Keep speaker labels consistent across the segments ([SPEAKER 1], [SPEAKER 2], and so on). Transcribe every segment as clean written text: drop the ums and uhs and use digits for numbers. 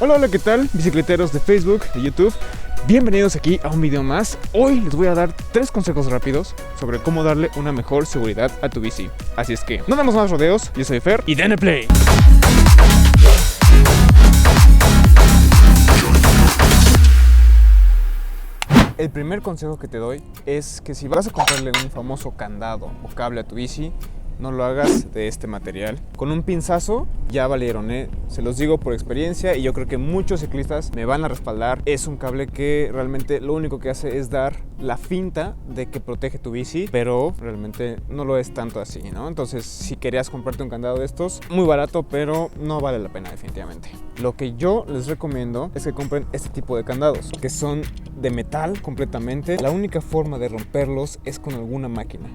[SPEAKER 1] Hola, hola, ¿qué tal? Bicicleteros de Facebook, de YouTube. Bienvenidos aquí a un video más. Hoy les voy a dar 3 consejos rápidos sobre cómo darle una mejor seguridad a tu bici. Así es que no damos más rodeos, yo soy Fer y denle play. El primer consejo que te doy es que si vas a comprarle un famoso candado o cable a tu bici, no lo hagas de este material. Con un pinzazo ya valieron, se los digo por experiencia y yo creo que muchos ciclistas me van a respaldar. Es un cable que realmente lo único que hace es dar la finta de que protege tu bici, pero realmente no lo es tanto así, ¿no? Entonces, si querías comprarte un candado de estos, muy barato, pero no vale la pena definitivamente. Lo que yo les recomiendo es que compren este tipo de candados, que son de metal completamente. La única forma de romperlos es con alguna máquina.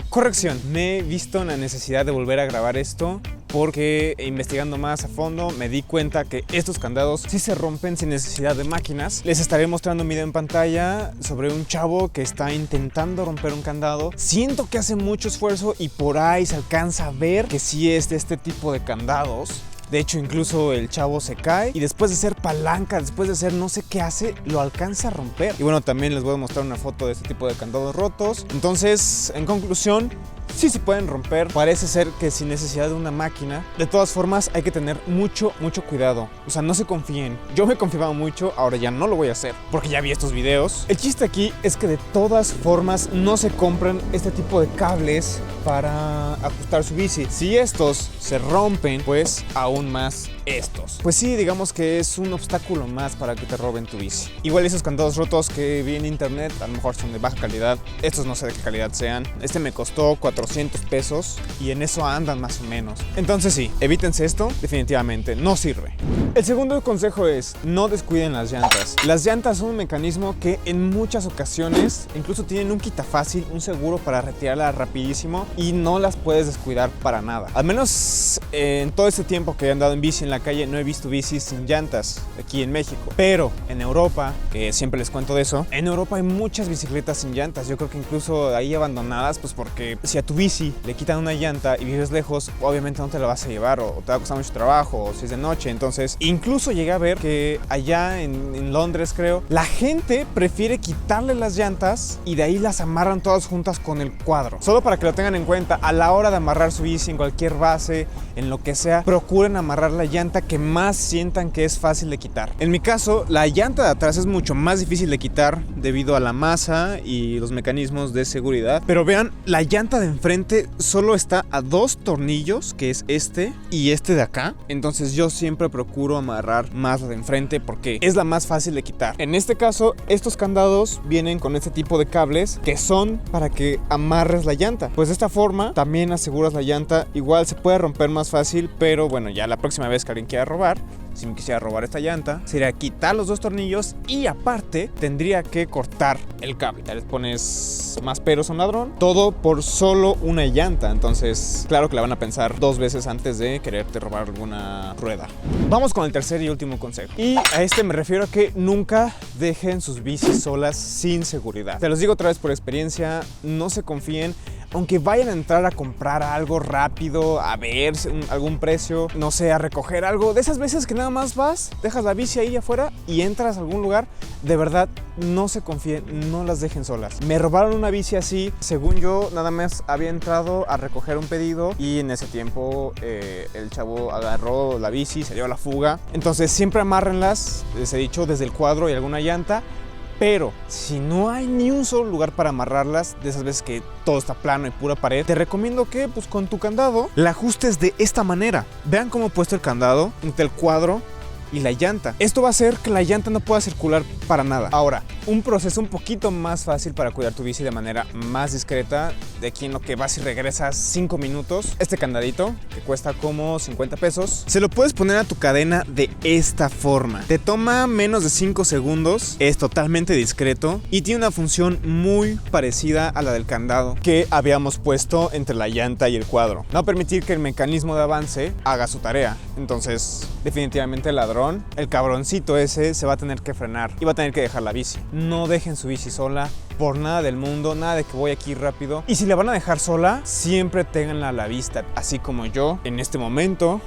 [SPEAKER 1] Corrección, me he visto en la necesidad de volver a grabar esto porque investigando más a fondo me di cuenta que estos candados sí se rompen sin necesidad de máquinas. Les estaré mostrando un video en pantalla sobre un chavo que está intentando romper un candado. Siento que hace mucho esfuerzo y por ahí se alcanza a ver que sí es de este tipo de candados. De hecho, incluso el chavo se cae y después de hacer palanca, después de hacer no sé qué hace, lo alcanza a romper. Y bueno, también les voy a mostrar una foto de este tipo de candados rotos. Entonces, en conclusión, sí se pueden romper. Parece ser que sin necesidad de una máquina. De todas formas, hay que tener mucho cuidado. O sea, no se confíen. Yo me confiaba mucho, ahora ya no lo voy a hacer porque ya vi estos videos. El chiste aquí es que de todas formas no se compran este tipo de cables para ajustar su bici. Si estos se rompen, pues aún más estos. Pues sí, digamos que es un obstáculo más para que te roben tu bici. Igual esos candados rotos que vi en internet, a lo mejor son de baja calidad. Estos no sé de qué calidad sean. Este me costó 400 pesos y en eso andan más o menos. Entonces sí, evítense esto, definitivamente no sirve. El segundo consejo es no descuiden las llantas. Las llantas son un mecanismo que en muchas ocasiones incluso tienen un quitafácil, un seguro para retirarla rapidísimo y no las puedes descuidar para nada. Al menos en todo este tiempo que he andado en bici en la calle no he visto bicis sin llantas aquí en México. Pero en Europa, que siempre les cuento de eso, en Europa hay muchas bicicletas sin llantas. Yo creo que incluso ahí abandonadas, pues porque si a tu bici le quitan una llanta y vives lejos, obviamente no te la vas a llevar o te va a costar mucho trabajo o si es de noche. Entonces, incluso llegué a ver que allá en Londres, creo, la gente prefiere quitarle las llantas y de ahí las amarran todas juntas con el cuadro. Solo para que lo tengan en cuenta, a la hora de amarrar su bici en cualquier base, en lo que sea, procuren amarrar la llanta que más sientan que es fácil de quitar. En mi caso, la llanta de atrás es mucho más difícil de quitar debido a la masa y los mecanismos de seguridad. Pero vean, la llanta de enfrente solo está a 2 tornillos, que es este y este de acá. Entonces yo siempre procuro amarrar más la de enfrente porque es la más fácil de quitar. En este caso, estos candados vienen con este tipo de cables que son para que amarres la llanta. Pues de esta forma también aseguras la llanta. Igual se puede romper más fácil, pero bueno, ya la próxima vez que alguien quiera robar, si me quisiera robar esta llanta, sería quitar los 2 tornillos y aparte tendría que cortar el cable. Ya les pones más peros a un ladrón, todo por solo una llanta. Entonces, claro que la van a pensar 2 veces antes de quererte robar alguna rueda. Vamos con el tercer y último consejo. Y a este me refiero a que nunca dejen sus bicis solas sin seguridad. Te los digo otra vez por experiencia, no se confíen. Aunque vayan a entrar a comprar algo rápido, a ver algún precio, no sé, a recoger algo, de esas veces que nada más vas, dejas la bici ahí afuera y entras a algún lugar, de verdad, no se confíen, no las dejen solas. Me robaron una bici así, según yo, nada más había entrado a recoger un pedido y en ese tiempo el chavo agarró la bici, se dio a la fuga. Entonces siempre amárrenlas, les he dicho, desde el cuadro y alguna llanta. Pero si no hay ni un solo lugar para amarrarlas, de esas veces que todo está plano y pura pared, te recomiendo que pues con tu candado la ajustes de esta manera. Vean cómo he puesto el candado entre el cuadro y la llanta. Esto va a hacer que la llanta no pueda circular para nada. Ahora, un proceso un poquito más fácil para cuidar tu bici de manera más discreta, de aquí en lo que vas y regresas 5 minutos. Este candadito, que cuesta como 50 pesos, se lo puedes poner a tu cadena de esta forma. Te toma menos de 5 segundos, es totalmente discreto y tiene una función muy parecida a la del candado que habíamos puesto entre la llanta y el cuadro. No va a permitir que el mecanismo de avance haga su tarea. Entonces, definitivamente el ladrón, el cabroncito ese, se va a tener que frenar y va a tener que dejar la bici. No dejen su bici sola por nada del mundo, nada de que voy aquí rápido. Y si la van a dejar sola, siempre ténganla a la vista, así como yo en este momento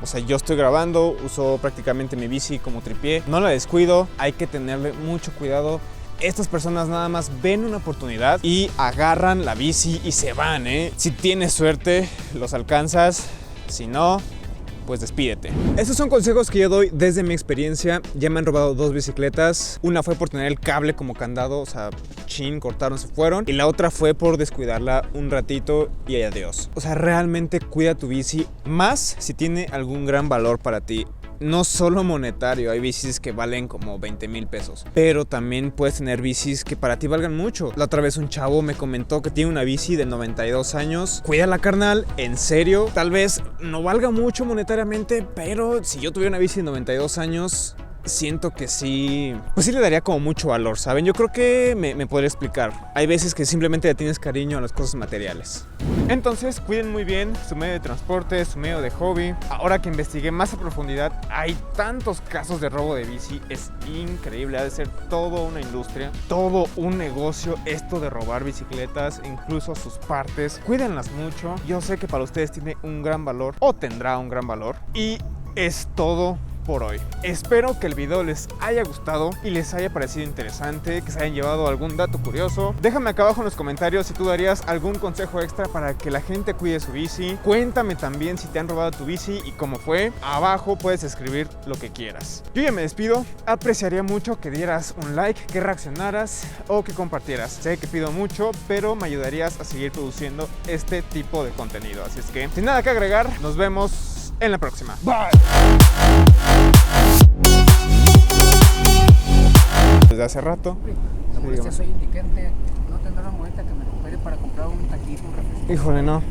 [SPEAKER 1] O sea, yo estoy grabando, uso prácticamente mi bici como tripié, no la descuido, hay que tenerle mucho cuidado. Estas personas nada más ven una oportunidad y agarran la bici y se van, ¿eh? Si tienes suerte, los alcanzas, si no, pues despídete. Estos son consejos que yo doy desde mi experiencia. Ya me han robado 2 bicicletas. Una fue por tener el cable como candado, o sea, chin, cortaron, se fueron. Y la otra fue por descuidarla un ratito y adiós. O sea, realmente cuida tu bici, más si tiene algún gran valor para ti. No solo monetario, hay bicis que valen como 20,000 pesos, pero también puedes tener bicis que para ti valgan mucho. La otra vez un chavo me comentó que tiene una bici de 92 años. Cuídala, carnal, en serio. Tal vez no valga mucho monetariamente, pero si yo tuviera una bici de 92 años, siento que sí, pues sí le daría como mucho valor, ¿saben? Yo creo que me podría explicar. Hay veces que simplemente le tienes cariño a las cosas materiales. Entonces, cuiden muy bien su medio de transporte, su medio de hobby. Ahora que investigué más a profundidad, hay tantos casos de robo de bici. Es increíble, ha de ser toda una industria, todo un negocio esto de robar bicicletas, incluso sus partes. Cuídenlas mucho. Yo sé que para ustedes tiene un gran valor, o tendrá un gran valor. Y es todo por hoy. Espero que el video les haya gustado y les haya parecido interesante, que se hayan llevado algún dato curioso. Déjame acá abajo en los comentarios si tú darías algún consejo extra para que la gente cuide su bici. Cuéntame también si te han robado tu bici y cómo fue. Abajo puedes escribir lo que quieras. Yo ya me despido. Apreciaría mucho que dieras un like, que reaccionaras o que compartieras. Sé que pido mucho, pero me ayudarías a seguir produciendo este tipo de contenido. Así es que, sin nada que agregar, nos vemos en la próxima. Bye. Desde hace rato.
[SPEAKER 2] La molestia soy indigente, no tendrá una moneda que me recupere para comprar un taquito, un refresco.
[SPEAKER 1] Híjole, no.